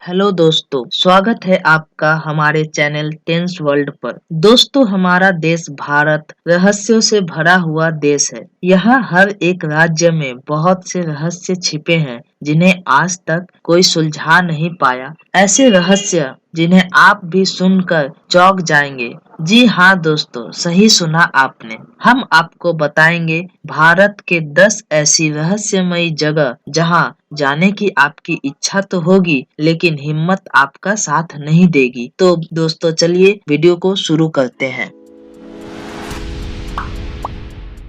Hello दोस्तों, स्वागत है आपका हमारे चैनल टेंस वर्ल्ड पर। दोस्तों, हमारा देश भारत रहस्यों से भरा हुआ देश है। यहाँ हर एक राज्य में बहुत से रहस्य छिपे हैं जिन्हें आज तक कोई सुलझा नहीं पाया। ऐसे रहस्य जिन्हें आप भी सुनकर चौंक जाएंगे। जी हाँ दोस्तों, सही सुना आपने। हम आपको बताएंगे भारत के 10 ऐसी रहस्यमयी जगह जहाँ जाने की आपकी इच्छा तो होगी लेकिन हिम्मत आपका साथ नहीं देगी। तो दोस्तों चलिए वीडियो को शुरू करते हैं।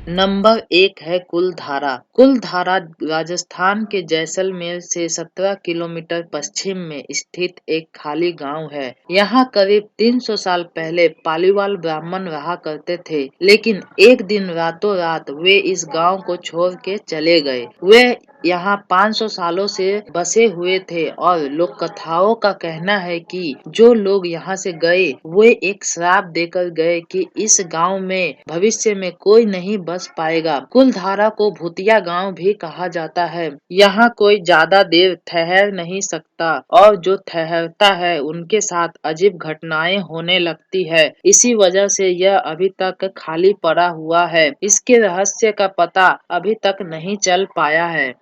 नंबर 1 है कुलधारा। कुलधारा राजस्थान के जैसलमेर से 17 किलोमीटर पश्चिम में स्थित एक खाली गांव है। यहाँ करीब 300 साल पहले पालीवाल ब्राह्मण रहा करते थे, लेकिन एक दिन रातों रात वे इस गांव को छोड़ के चले गए। वे यहाँ 500 सालों से बसे हुए थे और लोक कथाओं का कहना है कि जो लोग यहाँ से गए वे एक श्राप देकर गए कि इस गांव में भविष्य में कोई नहीं बस पाएगा। कुलधारा को भूतिया गांव भी कहा जाता है। यहाँ कोई ज्यादा देर ठहर नहीं सकता और जो ठहरता है उनके साथ अजीब घटनाएं होने लगती है। इसी वजह से यह अभी तक खाली पड़ा हुआ है। इसके रहस्य का पता अभी तक नहीं चल पाया है।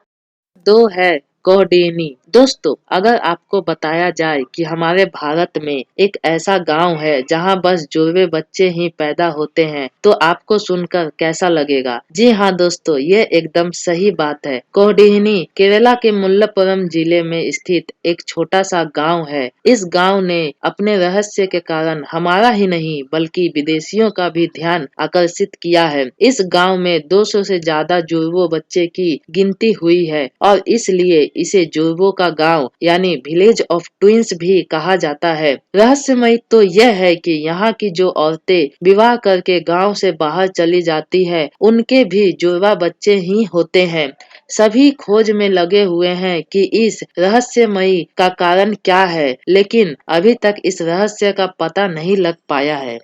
2 है कोहडेनी। दोस्तों, अगर आपको बताया जाए कि हमारे भारत में एक ऐसा गांव है जहां बस जुड़वे बच्चे ही पैदा होते हैं, तो आपको सुनकर कैसा लगेगा? जी हाँ दोस्तों, ये एकदम सही बात है। कोहडेनी केरला के मुल्लपुरम जिले में स्थित एक छोटा सा गांव है। इस गांव ने अपने रहस्य के कारण हमारा ही नहीं बल्कि विदेशियों का भी ध्यान आकर्षित किया है। इस गांव में 200 से ज्यादा जुड़वो बच्चे की गिनती हुई है और इसलिए इसे जुड़वों का गांव यानी विलेज ऑफ ट्विंस भी कहा जाता है। रहस्यमय तो यह है कि यहाँ की जो औरतें विवाह करके गांव से बाहर चली जाती है उनके भी जुड़वा बच्चे ही होते हैं। सभी खोज में लगे हुए हैं कि इस रहस्यमयी का कारण क्या है, लेकिन अभी तक इस रहस्य का पता नहीं लग पाया है।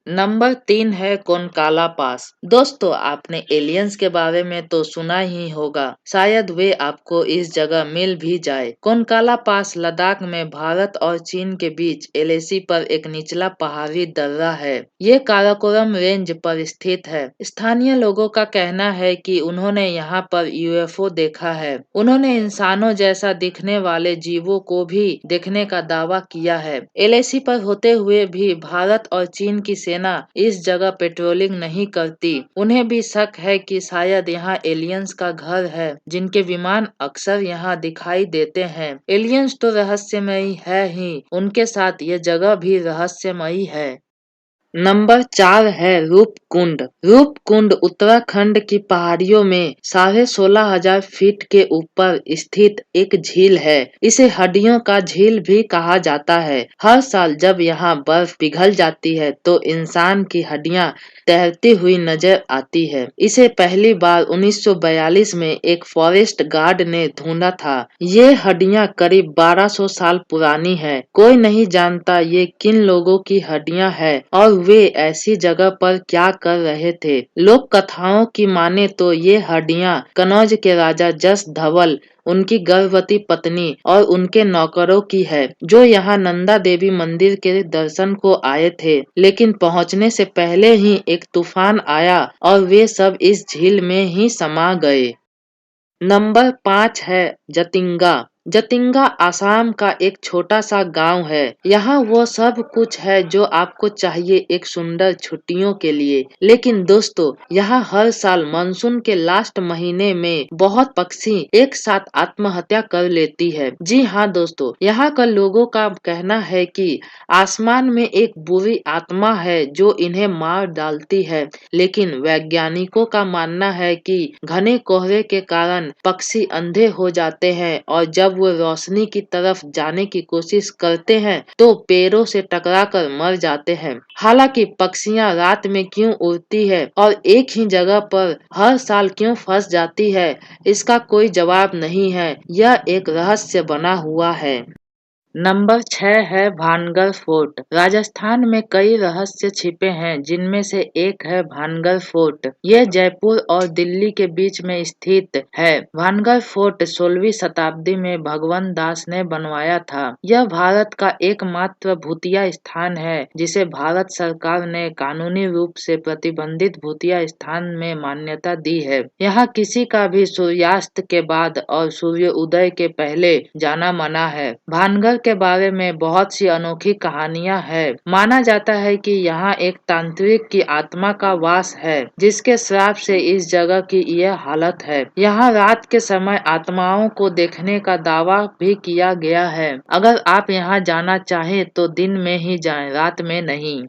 नंबर 3 है कोनकाला पास। दोस्तों, आपने एलियंस के बारे में तो सुना ही होगा, शायद वे आपको इस जगह मिल भी जाए। कोनकाला पास लद्दाख में भारत और चीन के बीच एलएसी पर एक निचला पहाड़ी दर्रा है। ये काराकोरम रेंज पर स्थित है। स्थानीय लोगों का कहना है कि उन्होंने यहाँ पर यूएफओ देखा है। उन्होंने इंसानों जैसा दिखने वाले जीवों को भी देखने का दावा किया है। एलएसी पर होते हुए भी भारत और चीन की सेना इस जगह पेट्रोलिंग नहीं करती। उन्हें भी शक है कि शायद यहाँ एलियंस का घर है जिनके विमान अक्सर यहाँ दिखाई देते हैं। एलियंस तो रहस्यमयी है ही, उनके साथ ये जगह भी रहस्यमयी है। नंबर 4 है रूपकुंड। रूपकुंड उत्तराखंड की पहाड़ियों में 16,500 फीट के ऊपर स्थित एक झील है। इसे हड्डियों का झील भी कहा जाता है। हर साल जब यहाँ बर्फ पिघल जाती है तो इंसान की हड्डियां तैरती हुई नजर आती है। इसे पहली बार 1942 में एक फॉरेस्ट गार्ड ने ढूंढा था। ये हड्डियां करीब 1200 साल पुरानी है। कोई नहीं जानता ये किन लोगों की हड्डियां हैं और वे ऐसी जगह पर क्या कर रहे थे। लोक कथाओं की माने तो ये हड्डियां कनौज के राजा जस धवल, उनकी गर्भवती पत्नी और उनके नौकरों की है, जो यहाँ नंदा देवी मंदिर के दर्शन को आए थे। लेकिन पहुँचने से पहले ही एक तूफान आया और वे सब इस झील में ही समा गए। नंबर 5 है जतिंगा। जतिंगा आसाम का एक छोटा सा गांव है। यहाँ वो सब कुछ है जो आपको चाहिए एक सुंदर छुट्टियों के लिए। लेकिन दोस्तों, यहाँ हर साल मानसून के लास्ट महीने में बहुत पक्षी एक साथ आत्महत्या कर लेती है। जी हाँ दोस्तों, यहाँ का लोगों का कहना है कि आसमान में एक बुरी आत्मा है जो इन्हें मार डालती है। लेकिन वैज्ञानिकों का मानना है कि घने कोहरे के कारण पक्षी अंधे हो जाते हैं और जब वो रोशनी की तरफ जाने की कोशिश करते हैं तो पेड़ों से टकराकर मर जाते हैं। हालांकि पक्षियां रात में क्यों उड़ती है और एक ही जगह पर हर साल क्यों फंस जाती है, इसका कोई जवाब नहीं है। यह एक रहस्य बना हुआ है। नंबर 6 है भानगढ़ फोर्ट। राजस्थान में कई रहस्य छिपे हैं, जिनमें से एक है भानगढ़ फोर्ट। यह जयपुर और दिल्ली के बीच में स्थित है। भानगढ़ फोर्ट 16वीं शताब्दी में भगवंत दास ने बनवाया था। यह भारत का एकमात्र भूतिया स्थान है जिसे भारत सरकार ने कानूनी रूप से प्रतिबंधित भूतिया स्थान में मान्यता दी है। यहाँ किसी का भी सूर्यास्त के बाद और सूर्य उदय के पहले जाना मना है। भानगढ़ के बारे में बहुत सी अनोखी कहानियां हैं। माना जाता है कि यहाँ एक तांत्रिक की आत्मा का वास है, जिसके श्राप से इस जगह की यह हालत है। यहाँ रात के समय आत्माओं को देखने का दावा भी किया गया है। अगर आप यहाँ जाना चाहें तो दिन में ही जाएं, रात में नहीं।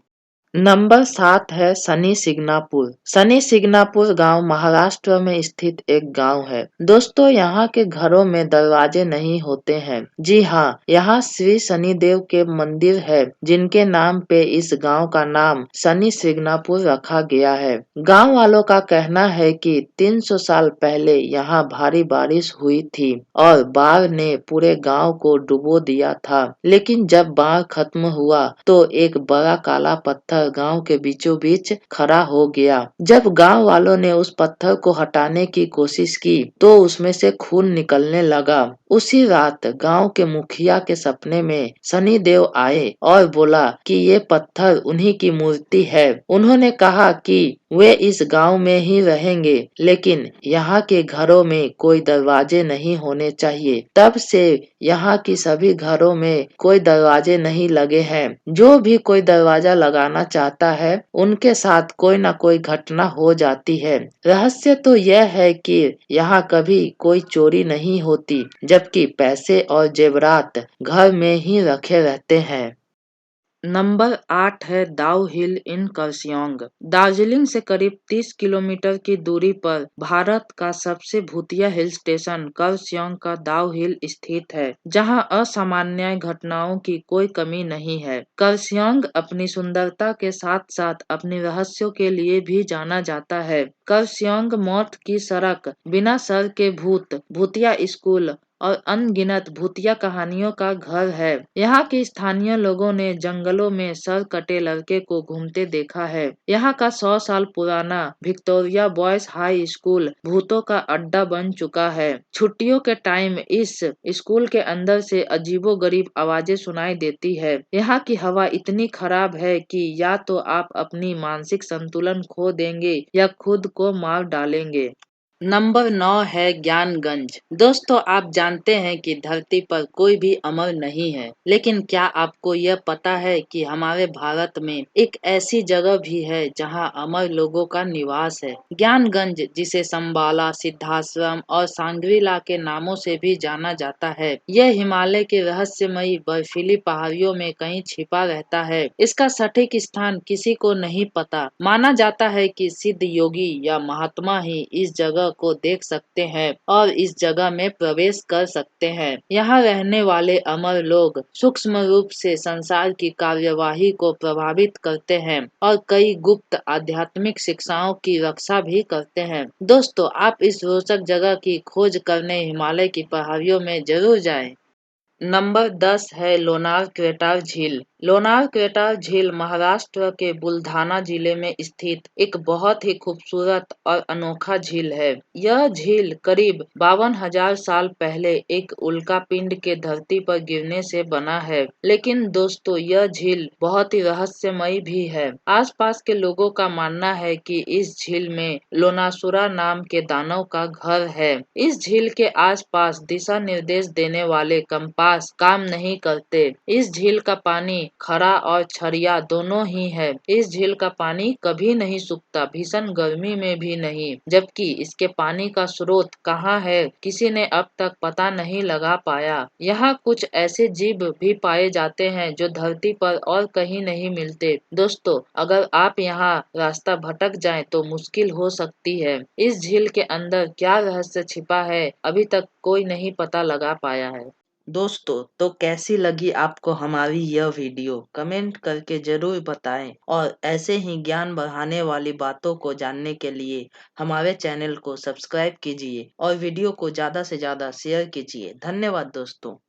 नंबर 7 है शनि सिग्नापुर। शनि सिग्नापुर गांव महाराष्ट्र में स्थित एक गांव है। दोस्तों, यहाँ के घरों में दरवाजे नहीं होते हैं। जी हाँ, यहाँ श्री शनिदेव के मंदिर है, जिनके नाम पे इस गांव का नाम शनि सिग्नापुर रखा गया है। गांव वालों का कहना है कि 300 साल पहले यहाँ भारी बारिश हुई थी और बाढ़ ने पूरे गांव को डुबो दिया था। लेकिन जब बाढ़ खत्म हुआ तो एक बड़ा काला पत्थर गांव के बीचों बीच खड़ा हो गया। जब गांव वालों ने उस पत्थर को हटाने की कोशिश की तो उसमें से खून निकलने लगा। उसी रात गांव के मुखिया के सपने में शनि देव आए और बोला कि ये पत्थर उन्हीं की मूर्ति है। उन्होंने कहा कि वे इस गांव में ही रहेंगे, लेकिन यहाँ के घरों में कोई दरवाजे नहीं होने चाहिए। तब से यहाँ की सभी घरों में कोई दरवाजे नहीं लगे हैं। जो भी कोई दरवाजा लगाना चाहता है, उनके साथ कोई न कोई घटना हो जाती है। रहस्य तो यह है कि यहाँ कभी कोई चोरी नहीं होती, जबकि पैसे और जेवरात घर में ही रखे रहते हैं। नंबर 8 है दाऊ हिल इन कर्सियोंग। दार्जिलिंग से करीब 30 किलोमीटर की दूरी पर भारत का सबसे भूतिया हिल स्टेशन कर्सियोंग का दाऊ हिल स्थित है, जहां असामान्य घटनाओं की कोई कमी नहीं है। कर्सियोंग अपनी सुंदरता के साथ साथ अपने रहस्यों के लिए भी जाना जाता है। कर्सियोंग मौत की सड़क, बिना सर के भूत, भूतिया स्कूल और अनगिनत भूतिया कहानियों का घर है। यहाँ के स्थानीय लोगों ने जंगलों में सर कटे लड़के को घूमते देखा है। यहाँ का 100 साल पुराना विक्टोरिया बॉयज हाई स्कूल भूतों का अड्डा बन चुका है। छुट्टियों के टाइम इस स्कूल के अंदर से अजीबोगरीब आवाजें सुनाई देती है। यहाँ की हवा इतनी खराब है कि या तो आप अपनी मानसिक संतुलन खो देंगे या खुद को मार डालेंगे। नंबर 9 है ज्ञानगंज। दोस्तों, आप जानते हैं कि धरती पर कोई भी अमर नहीं है, लेकिन क्या आपको यह पता है कि हमारे भारत में एक ऐसी जगह भी है जहां अमर लोगों का निवास है। ज्ञानगंज, जिसे संबाला, सिद्धाश्रम और सांग्रीला के नामों से भी जाना जाता है, यह हिमालय के रहस्यमयी बर्फीली पहाड़ियों में कहीं छिपा रहता है। इसका सटीक स्थान किसी को नहीं पता। माना जाता है कि सिद्ध योगी या महात्मा ही इस जगह को देख सकते हैं और इस जगह में प्रवेश कर सकते हैं। यहाँ रहने वाले अमर लोग सूक्ष्म रूप से संसार की कार्यवाही को प्रभावित करते हैं और कई गुप्त आध्यात्मिक शिक्षाओं की रक्षा भी करते हैं। दोस्तों, आप इस रोचक जगह की खोज करने हिमालय की पहाड़ियों में जरूर जाएं। नंबर 10 है लोनार क्वेटार झील। लोनार क्वेटार झील महाराष्ट्र के बुल्धाना जिले में स्थित एक बहुत ही खूबसूरत और अनोखा झील है। यह झील करीब 52,000 साल पहले एक उल्कापिंड के धरती पर गिरने से बना है। लेकिन दोस्तों, यह झील बहुत ही रहस्यमयी भी है। आसपास के लोगों का मानना है कि इस झील में लोनासुरा नाम के दानव का घर है। इस झील के आसपास दिशा निर्देश देने वाले कंपास काम नहीं करते। इस झील का पानी खरा और छरिया दोनों ही है। इस झील का पानी कभी नहीं सूखता, भीषण गर्मी में भी नहीं। जबकि इसके पानी का स्रोत कहाँ है, किसी ने अब तक पता नहीं लगा पाया। यहाँ कुछ ऐसे जीव भी पाए जाते हैं जो धरती पर और कहीं नहीं मिलते। दोस्तों, अगर आप यहाँ रास्ता भटक जाएं तो मुश्किल हो सकती है। इस झील के अंदर क्या रहस्य छिपा है, अभी तक कोई नहीं पता लगा पाया है। दोस्तों, तो कैसी लगी आपको हमारी यह वीडियो, कमेंट करके जरूर बताएं और ऐसे ही ज्ञान बढ़ाने वाली बातों को जानने के लिए हमारे चैनल को सब्सक्राइब कीजिए और वीडियो को ज्यादा से ज्यादा शेयर कीजिए। धन्यवाद दोस्तों।